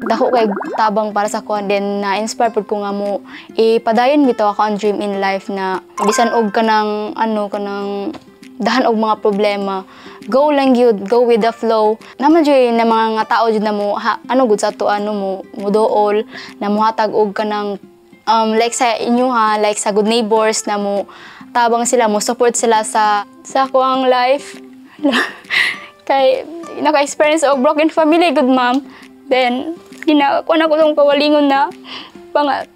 dako kay tabang para sa kuan, then na-inspire pud ko nga mo ipadayon bitaw ako ang dream in life na bisan og kanang dahan og mga problema, go lang gyud, go with the flow. Naman jud na mga tao jud na mo gud sa to mo dool na mohatag og kanang like sa inyo like sa good neighbors na mo tabang sila, mo support sila sa kuang life. Kay naka-experience og broken family good ma'am. Then kuan ako tong kawalingon na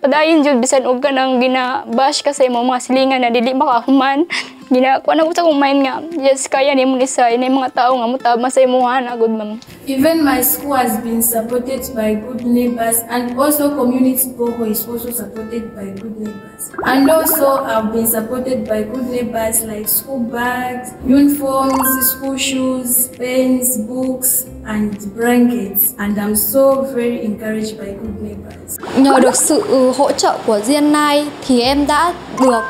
padayon jud bisan og kanang gina-bash kasi mo mga silingan na dili makahuman. Kuan ako sa kong mind nga, yes, kaya ni mo isa, yung mga tao nga mutama sa imuha na good ma'am. Even my school has been supported by good neighbors, and also community boho is also supported by good neighbors. And also I've been supported by good neighbors like school bags, uniforms, school shoes, pens, books, and blankets. And I'm so very encouraged by good neighbors. Nhờ được sự hỗ trợ của Diên Nai thì em đã được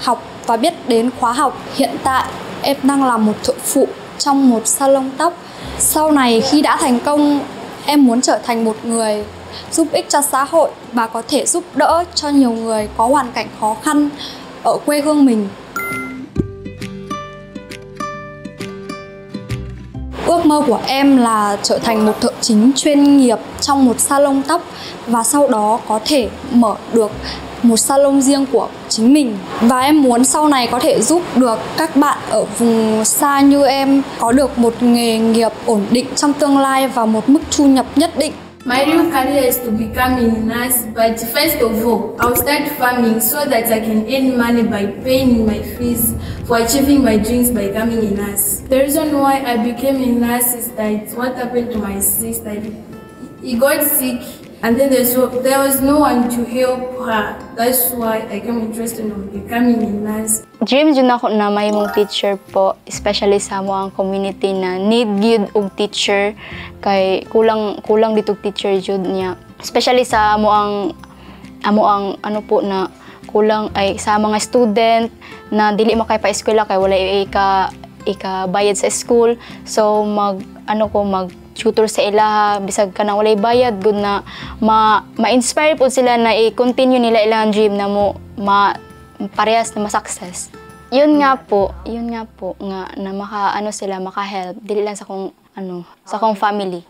học và biết đến khóa học. Hiện tại em đang là một thợ phụ trong một salon tóc. Sau này khi đã thành công, em muốn trở thành một người giúp ích cho xã hội và có thể giúp đỡ cho nhiều người có hoàn cảnh khó khăn ở quê hương mình. Ước mơ của em là trở thành một thợ chính chuyên nghiệp trong một salon tóc và sau đó có thể mở được một salon riêng của chính mình. Và em muốn sau này có thể giúp được các bạn ở vùng xa như em có được một nghề nghiệp ổn định trong tương lai và một mức thu nhập nhất định. My real career is to become a nurse, but first of all, I'll start farming so that I can earn money by paying my fees for achieving my dreams by becoming a nurse. The reason why I became a nurse is that what happened to my sister. He got sick, and then there was no one to help her. That's why I came interested in becoming a nurse. Dream jud ako na may mong teacher po, especially sa mo ang community na need gyud og teacher kay kulang dito teacher jud niya. Especially sa amo ang ano po na kulang ay sa mga student na dili makay pa eskwela kay wala ika bayad sa school. So mag tutor sa ilaha bisag kanang walay bayad good na ma-inspire po sila na i-continue nila ilang dream na mo parehas na ma-success. Yun nga po nga na sila maka-help dili lang sa kong family.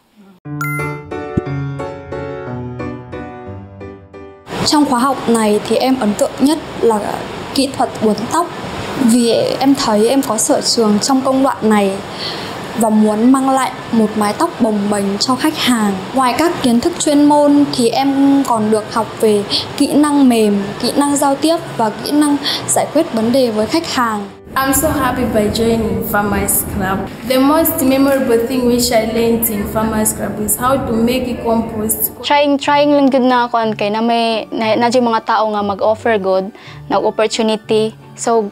Trong khóa học này thì em ấn tượng nhất là kỹ thuật uốn tóc vì em thấy em có sở trường trong công đoạn này và muốn mang lại một mái tóc bồng bềnh cho khách hàng. Ngoài các kiến thức chuyên môn thì em còn được học về kỹ năng mềm, kỹ năng giao tiếp và kỹ năng giải quyết vấn đề với khách hàng. I'm so happy by joining Farmers Club. The most memorable thing which I learned in Farmers Club is how to make a compost. Trying lang gud na ako kay na may mga tao nga mag-offer good na opportunity. So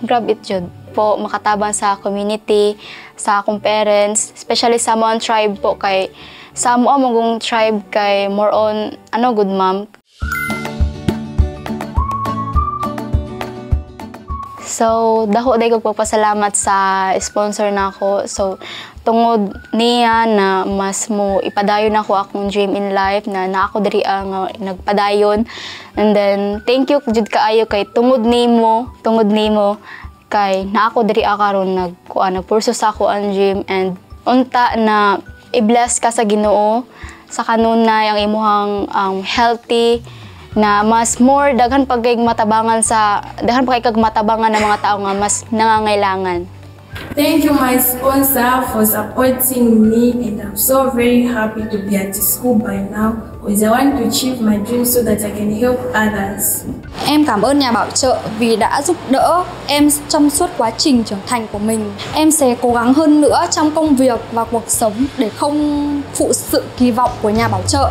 grab it jud po makatabang sa community, sa akong parents, especially sa mga tribe po kay sa among tribe kay more on good ma'am. So dako day ko pagpasalamat sa sponsor nako. So tungod niya na mas mo ipadayon ako akong dream in life na ako diri nga nagpadayon. And then thank you jud kaayo kay tungod nimo kay naako diri karon nagpurso sa ako ang dream and unta na i-bless ka sa Ginoo sa kanunay ang imuhang healthy na mas more daghan pa kay matabangan ng mga tao nga mas nangangailangan. Thank you my sponsor for supporting me, and I'm so very happy to be at school by now because I want to achieve my dreams so that I can help others. Em cảm ơn nhà bảo trợ vì đã giúp đỡ em trong suốt quá trình trưởng thành của mình. Em sẽ cố gắng hơn nữa trong công việc và cuộc sống để không phụ sự kỳ vọng của nhà bảo trợ.